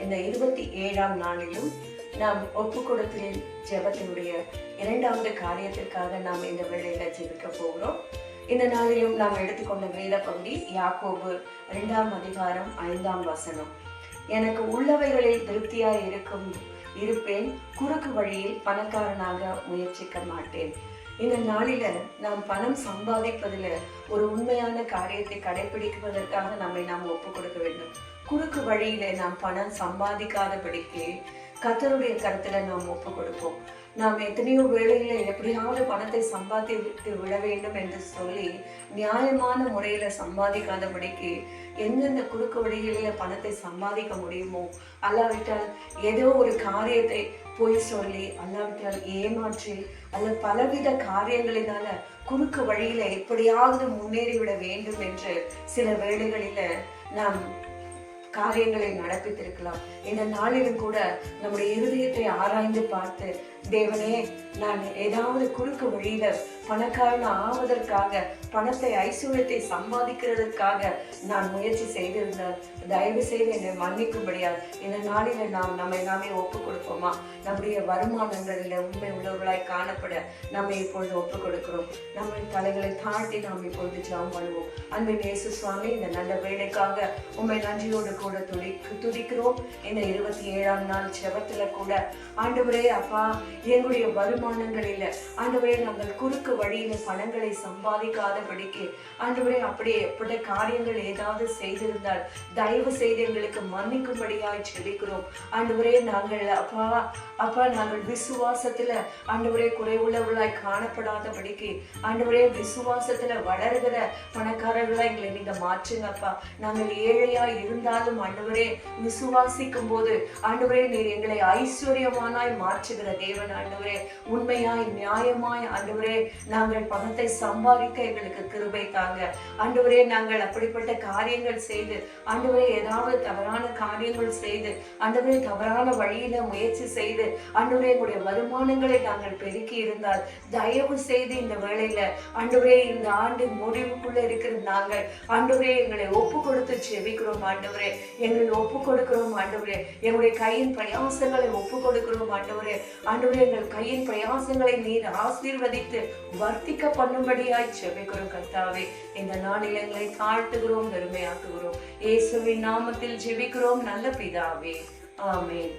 இந்த 27ஆம் நாளிலும் நாம் ஒப்பு கொடுத்தலின் ஜெபத்தினுடைய இரண்டாவது காரியத்திற்காக நாம் இந்த வேளையில ஜெபிக்க போகிறோம். இந்த நாளிலும் நாம் எடுத்துக்கொண்ட வேத பகுதி யாக்கோபு 2ஆம் அதிகாரம் 5ஆம் வசனம். எனக்கு உள்ளவைகளில் திருப்தியாய் இருப்பேன், குறுக்கு வழியில் பணக்காரனாக முயற்சிக்க மாட்டேன். இந்த நாளில நாம் பணம் சம்பாதிப்பதில் ஒரு உண்மையான காரியத்தை கடைபிடிப்பதற்காக நாம் ஒப்பு கொடுக்க வேண்டும். குறுக்கு வழியில நாம் பணம் சம்பாதிக்காதபடிக்கு கர்த்தருடைய கருத்துல நாம் ஒப்பு கொடுப்போம். நாம் எத்தனையோ வேளையில எப்படியாவது பணத்தை சம்பாதித்து விட வேண்டும் என்று சொல்லி நியாயமான முறையில சம்பாதிக்காதபடிக்கு எந்தெந்த குறுக்கு வழிகளில பணத்தை சம்பாதிக்க முடியுமோ, அல்லாவிட்டால் ஏதோ ஒரு காரியத்தை போய் சொல்லி, அல்லாவிட்டால் ஏமாற்றி, அல்லது பலவித காரியங்களினால குறுக்கு வழியில எப்படியாவது முன்னேறிவிட வேண்டும் என்று சில வேளைகளில நாம் காரியங்களை நடப்பித்திருக்கலாம். இந்த நாளிலும் கூட நம்முடைய இருதயத்தை ஆராய்ந்து பார்த்து, தேவனே, நான் ஏதாவது குறுக்கு வழியில பணக்காரன் ஆவதற்காக, பணத்தை ஐஸ்வர்யத்தை சம்பாதிக்கிறதுக்காக நான் முயற்சி செய்திருந்தால் தயவு செய்து என்னை மன்னிக்கும்படியா இந்த நாளில நாம் நம்மை நாமே ஒப்பு கொடுப்போமா? நம்முடைய வருமானங்களில் உண்மை உள்ளவர்களாய் காணப்பட நம்ம இப்பொழுது ஒப்பு கொடுக்கிறோம். நம்ம தலைகளை தாழ்த்தி நாம் இப்பொழுது ஜெபம் பண்ணுவோம். அன்பின் இயேசு சுவாமி, இந்த நல்ல வேலைக்காக உண்மை நன்றியோடு கூட துதிக்கிறோம். இந்த 27ஆம் நாள் ஜெபத்துல கூட ஆண்டவரே அப்பா, எங்களுடைய வருமானங்களில் ஆண்டவரே நாங்கள் குறுக்கு வழியில பணங்களை சம்பாதிக்காதபடிக்கு ஆண்டவரே அப்படியே எப்படி காரியங்கள் ஏதாவது செய்திருந்தால் தயவு செய்து எங்களுக்கு மன்னிக்கும்படியாய் ஜெபிக்கிறோம். ஆண்டவரே, நாங்கள் அப்பா நாங்கள் விசுவாசத்துல ஆண்டவரே குறைவுள்ளவர்களாய் காணப்படாதபடிக்கு ஆண்டவரே விசுவாசத்துல வளர்கிற பணக்காரர்களா எங்களை நீங்க மாற்றுங்க அப்பா. நாங்கள் ஏழையா இருந்தாலும் ஆண்டவரே விசுவாசிக்கும் போது ஆண்டவரே நீர் எங்களை ஐஸ்வர்யமானாய் மாற்றுகிற தேவன். ஆண்டவரே உண்மையாய் நியாயமாய் ஆண்டவரே நாங்கள் பணத்தை சம்பாதிக்க எங்களுக்கு கிருபை தாங்க. ஆண்டவரே, நாங்கள் அப்படிப்பட்ட காரியங்கள் செய்து ஆண்டவரே ஏதாவது தவறான காரியங்கள் செய்து ஆண்டவரே தவறான வழியில முயற்சி செய்து ஆண்டவரே எங்களுடைய வருமானங்களை நாங்கள் பெருக்கி இருந்தால் தயவு செய்து இந்த வேளையில ஆண்டவரே இந்த ஆண்டு முடிவுக்குள்ள இருக்கிற நாங்கள் ஆண்டவரே எங்களை ஒப்பு கொடுத்து ஜெபிக்கிறோம். ஆண்டவரே எங்களை ஒப்பு கொடுக்கிறோம். ஆண்டவரே எங்களுடைய கையின் பிரயாசங்களை ஒப்பு கொடுக்கிறோம். ஆண்டவரே எங்கள் கையின் பிரயாசங்களை நீர் ஆசீர்வதித்து வர்த்திக்க பண்ணும்படியாய் ஜெபிக்கிறோம். கர்த்தாவே, இந்த நாளில் எங்களை தாழ்த்துகிறோம், பெருமையாக்குகிறோம். இயேசுவின் நாமத்தில் ஜெபிக்கிறோம் நல்ல பிதாவே, ஆமென்.